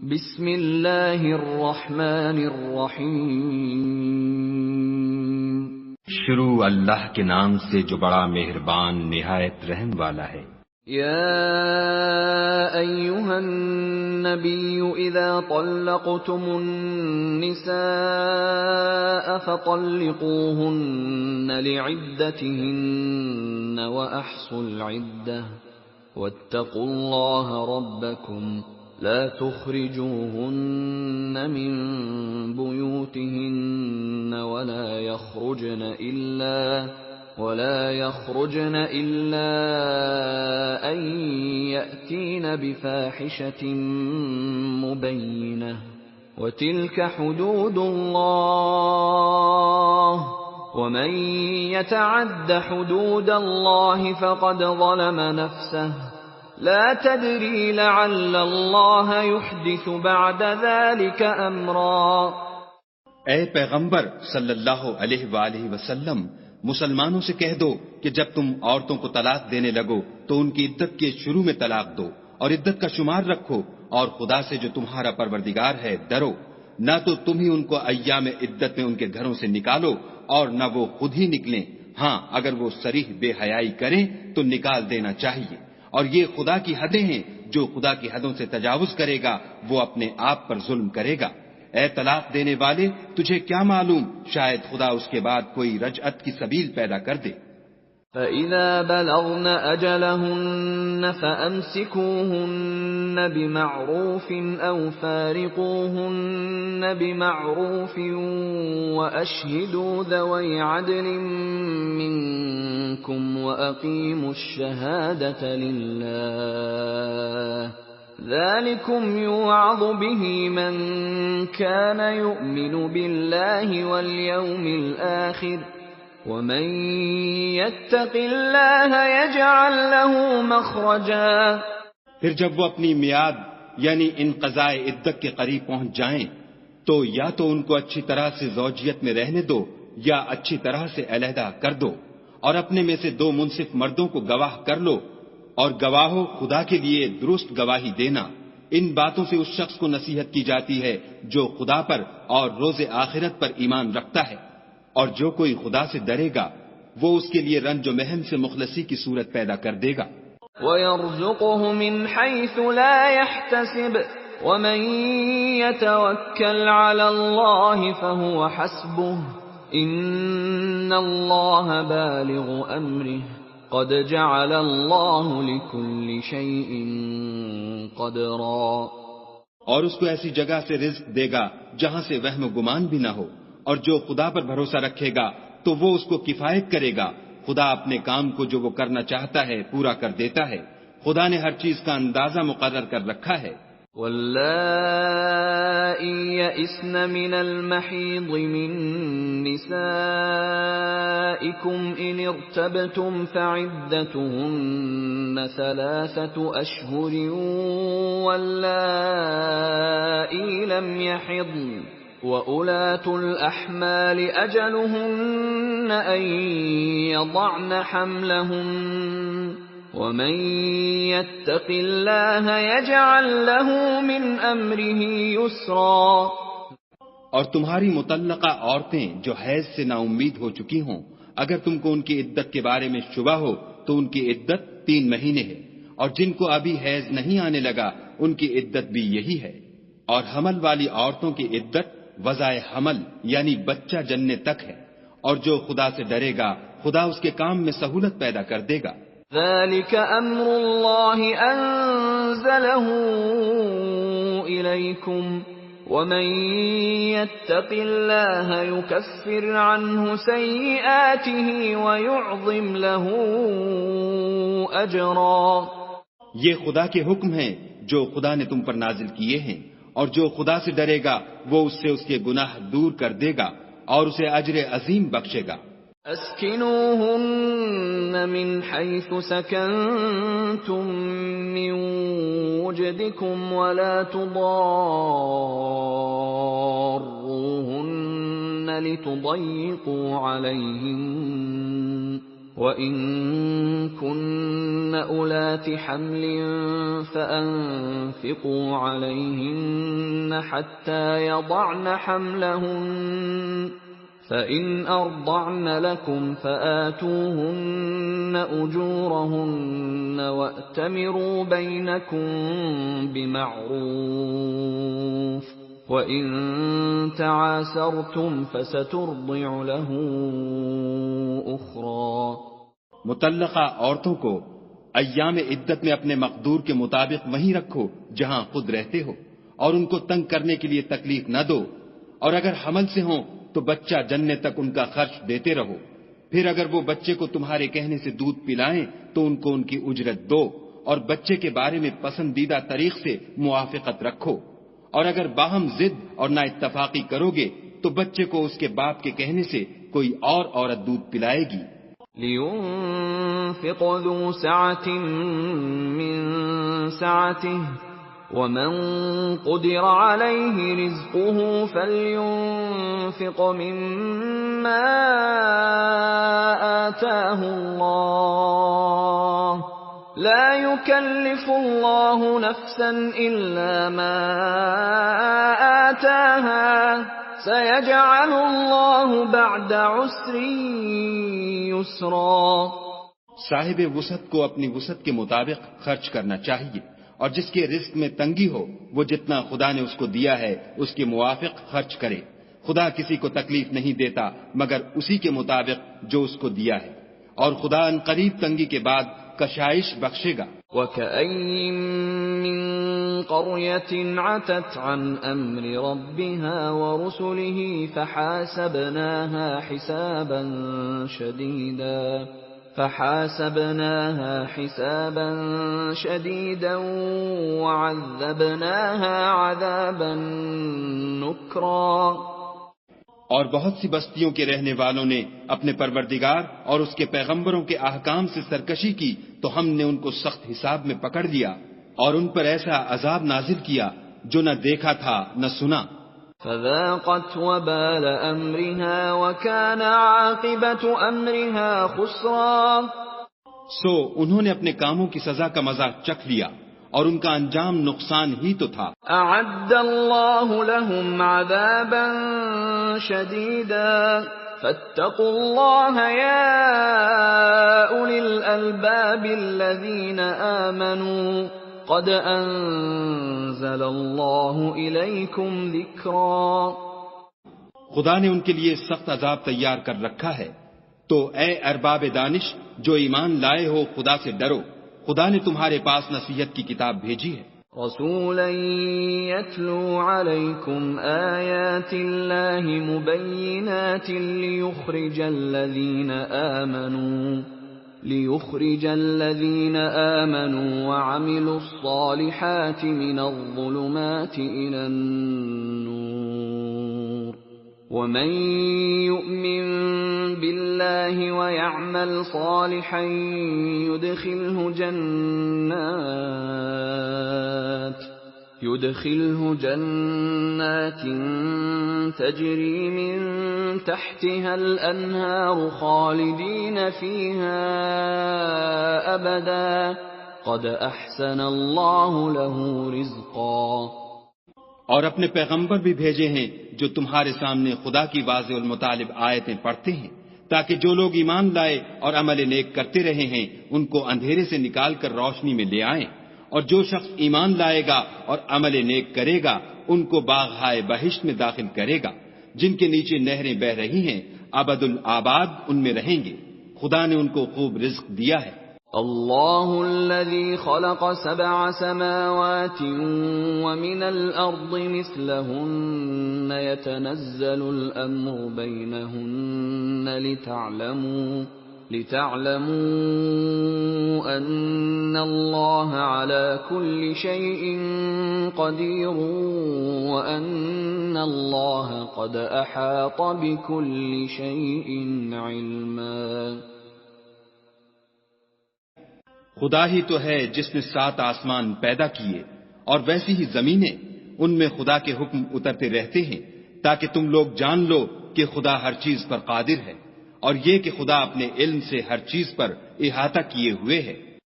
بسم اللہ الرحمن الرحیم۔ شروع اللہ کے نام سے جو بڑا مہربان نہایت رحم والا ہے۔ یا ایھا النبی اذا طلقتم النساء فطلقوهن لعدتهن واحصوا العدة واتقوا الله ربكم لا تخرجوهن من بيوتهن ولا يخرجن إلا أن يأتين بفاحشة مبينة وتلك حدود الله ومن يتعد حدود الله فقد ظلم نفسه لا تدری لعل اللہ یحدث بعد ذلك امرا۔ اے پیغمبر صلی اللہ علیہ وآلہ وسلم، مسلمانوں سے کہہ دو کہ جب تم عورتوں کو طلاق دینے لگو تو ان کی عدت کے شروع میں طلاق دو اور عدت کا شمار رکھو، اور خدا سے جو تمہارا پروردگار ہے ڈرو۔ نہ تو تم ہی ان کو ایام عدت میں ان کے گھروں سے نکالو اور نہ وہ خود ہی نکلیں، ہاں اگر وہ صریح بے حیائی کریں تو نکال دینا چاہیے، اور یہ خدا کی حدیں ہیں، جو خدا کی حدوں سے تجاوز کرے گا وہ اپنے آپ پر ظلم کرے گا۔ اے طلاق دینے والے، تجھے کیا معلوم، شاید خدا اس کے بعد کوئی رجعت کی سبیل پیدا کر دے۔ فَإِذَا بَلَغْنَ أَجَلَهُنَّ فَأَمْسِكُوهُنَّ بِمَعْرُوفٍ أَوْ فَارِقُوهُنَّ بِمَعْرُوفٍ وَأَشْهِدُوا ذَوَيْ عَدْلٍ مِّنكُمْ وَأَقِيمُوا الشَّهَادَةَ لِلَّهِ ذَلِكُمْ يُوعَظُ بِهِ مَن كَانَ يُؤْمِنُ بِاللَّهِ وَالْيَوْمِ الْآخِرِ وَمَن يَتَّقِ اللَّهَ يَجْعَل لَّهُ مَخْرَجًا۔ پھر جب وہ اپنی میعاد یعنی انقضاء عدت کے قریب پہنچ جائیں تو یا تو ان کو اچھی طرح سے زوجیت میں رہنے دو یا اچھی طرح سے علیحدہ کر دو، اور اپنے میں سے دو منصف مردوں کو گواہ کر لو، اور گواہو خدا کے لیے درست گواہی دینا۔ ان باتوں سے اس شخص کو نصیحت کی جاتی ہے جو خدا پر اور روز آخرت پر ایمان رکھتا ہے، اور جو کوئی خدا سے ڈرے گا وہ اس کے لیے رنج و محن سے مخلصی کی صورت پیدا کر دے گا۔ وَيَرْزُقُهُ مِنْ حَيْثُ لَا يَحْتَسِبُ وَمَن يَتَوَكَّلْ عَلَى اللَّهِ فَهُوَ حَسْبُهُ إِنَّ اللَّهَ بَالِغُ أَمْرِهِ قَدْ جَعَلَ اللَّهُ لِكُلِّ شَيْءٍ قَدْرًا۔ اور اس کو ایسی جگہ سے رزق دے گا جہاں سے وہم و گمان بھی نہ ہو، اور جو خدا پر بھروسہ رکھے گا تو وہ اس کو کفایت کرے گا۔ خدا اپنے کام کو جو وہ کرنا چاہتا ہے پورا کر دیتا ہے، خدا نے ہر چیز کا اندازہ مقرر کر رکھا ہے۔ وَاللَّائِي يَئِسْنَ مِنَ الْمَحِيضِ مِن نِّسَائِكُمْ إِنِ ارْتَبْتُمْ فَعِدَّتُهُنَّ 3 أَشْهُرٍ وَاللَّائِي لَمْ يَحِضْنَ وَأُولَاتُ الْأَحْمَالِ أَجَلُهُنَّ أَن يَضَعْنَ حَمْلَهُنَّ وَمَن يَتَّقِ اللَّهَ يَجْعَل لَّهُ مِنْ أَمْرِهِ يُسْرًا۔ اور تمہاری مطلقہ عورتیں جو حیض سے نا امید ہو چکی ہوں، اگر تم کو ان کی عدت کے بارے میں شبہ ہو تو ان کی عدت 3 مہینے ہے، اور جن کو ابھی حیض نہیں آنے لگا ان کی عدت بھی یہی ہے، اور حمل والی عورتوں کی عدت وضع حمل یعنی بچہ جننے تک ہے، اور جو خدا سے ڈرے گا خدا اس کے کام میں سہولت پیدا کر دے گا۔ ذَلِكَ أَمْرُ اللَّهِ أَنزَلَهُ إِلَيْكُمْ وَمَن يَتَّقِ اللَّهَ يُكَفِّرْ عَنْهُ سَيِّئَاتِهِ وَيُعْظِمْ لَهُ أَجْرًا۔ یہ خدا کے حکم ہیں جو خدا نے تم پر نازل کیے ہیں، اور جو خدا سے ڈرے گا وہ اس سے اس کے گناہ دور کر دے گا اور اسے اجر عظیم بخشے گا۔ اسکنوہن من حیث سکنتم من وجدکم ولا تضاروہن لتضیقوا علیہن وَإِن كُنَّ أُولَاتِ حَمْلٍ فَأَنفِقُوا عَلَيْهِنَّ حَتَّى يَضَعْنَ حَمْلَهُنَّ فَإِنْ أَرْضَعْنَ لَكُمْ فَآتُوهُنَّ أُجُورَهُنَّ وَأْتَمِرُوا بَيْنَكُمْ بِمَعْرُوفٍ وَإِن تَعَاسَرْتُمْ فَسَتُرْضِعُ لَهُ أُخْرَى. مطلقہ عورتوں کو ایام عدت میں اپنے مقدور کے مطابق وہیں رکھو جہاں خود رہتے ہو، اور ان کو تنگ کرنے کے لیے تکلیف نہ دو، اور اگر حمل سے ہوں تو بچہ جننے تک ان کا خرچ دیتے رہو. پھر اگر وہ بچے کو تمہارے کہنے سے دودھ پلائیں تو ان کو ان کی اجرت دو، اور بچے کے بارے میں پسندیدہ طریق سے موافقت رکھو. اور اگر باہم ضد اور نا اتفاقی کرو گے تو بچے کو اس کے باپ کے کہنے سے کوئی اور عورت دودھ پلائے گی. لِيُنْفِقْ ذُو سَعَةٍ مِّن سَعَتِهِ وَمَنْ قُدِرَ عَلَيْهِ رِزْقُهُ فَلْيُنْفِقْ مِمَّا آتَاهُ اللَّهُ لَا يُكَلِّفُ اللَّهُ نَفْسًا إِلَّا مَا آتَاهَا سَيَجْعَلُ اللَّهُ بَعْدَ عُسْرٍ يُسْرًا. صاحب وسعت کو اپنی وسعت کے مطابق خرچ کرنا چاہیے، اور جس کے رزق میں تنگی ہو وہ جتنا خدا نے اس کو دیا ہے اس کے موافق خرچ کرے. خدا کسی کو تکلیف نہیں دیتا مگر اسی کے مطابق جو اس کو دیا ہے، اور خدا ان قریب تنگی کے بعد کشائش بخشے گا. وَكَأَيِّن مِّن قَرْيَةٍ عَتَتْ عَنْ أَمْرِ رَبِّهَا وَرُسُلِهِ فَحَاسَبْنَاهَا حِسَابًا شَدِيدًا وَعَذَّبْنَاهَا عَذَابًا نُكْرًا. اور بہت سی بستیوں کے رہنے والوں نے اپنے پروردگار اور اس کے پیغمبروں کے احکام سے سرکشی کی تو ہم نے ان کو سخت حساب میں پکڑ لیا اور ان پر ایسا عذاب نازل کیا جو نہ دیکھا تھا نہ سنا. فَذَاقَتْ وَبَالَ أَمْرِهَا وَكَانَ عَاقِبَةُ أَمْرِهَا خُسْرًا. سو انہوں نے اپنے کاموں کی سزا کا مزہ چکھ لیا اور ان کا انجام نقصان ہی تو تھا. أَعَدَّ اللَّهُ لَهُمْ عَذَابًا شَدِيدًا فَاتَّقُوا اللَّهَ يَا أُولِي الْأَلْبَابِ الَّذِينَ آمَنُوا قَدْ أَنزَلَ اللَّهُ إِلَيْكُمْ ذِكْرًا. خدا نے ان کے لیے سخت عذاب تیار کر رکھا ہے، تو اے ارباب دانش جو ایمان لائے ہو خدا سے ڈرو. خدا نے تمہارے پاس نصیحت کی کتاب بھیجی ہے. رَسُولًا يَتْلُو عَلَيْكُمْ آيَاتِ اللَّهِ مُبَيِّنَاتٍ لِيُخْرِجَ الَّذِينَ آمَنُوا وَعَمِلُوا الصَّالِحَاتِ مِنَ الظُّلُمَاتِ إِلَى النُّورِ وَمَن يُؤْمِن بِاللَّهِ وَيَعْمَلْ صَالِحًا يُدْخِلْهُ جَنَّاتٍ تَجْرِي مِن تَحْتِهَا الْأَنْهَارُ خَالِدِينَ فِيهَا أَبَدًا قَدْ أَحْسَنَ اللَّهُ لَهُ رِزْقًا. اور اپنے پیغمبر بھی بھیجے ہیں جو تمہارے سامنے خدا کی واضح المطالب آیتیں پڑھتے ہیں تاکہ جو لوگ ایمان لائے اور عمل نیک کرتے رہے ہیں ان کو اندھیرے سے نکال کر روشنی میں لے آئیں، اور جو شخص ایمان لائے گا اور عمل نیک کرے گا ان کو باغہائے بہشت میں داخل کرے گا جن کے نیچے نہریں بہ رہی ہیں، ابد الآباد ان میں رہیں گے. خدا نے ان کو خوب رزق دیا ہے. اللہ الذي خلق 7 سماوات ومن الأرض مثلهن يتنزل الأمر بينهن لتعلموا أن الله على كل شيء قدير وأن الله قد أحاط بكل شيء علما. خدا ہی تو ہے جس نے 7 آسمان پیدا کیے اور ویسی ہی زمینیں، ان میں خدا کے حکم اترتے رہتے ہیں تاکہ تم لوگ جان لو کہ خدا ہر چیز پر قادر ہے اور یہ کہ خدا اپنے علم سے ہر چیز پر احاطہ کیے ہوئے ہے۔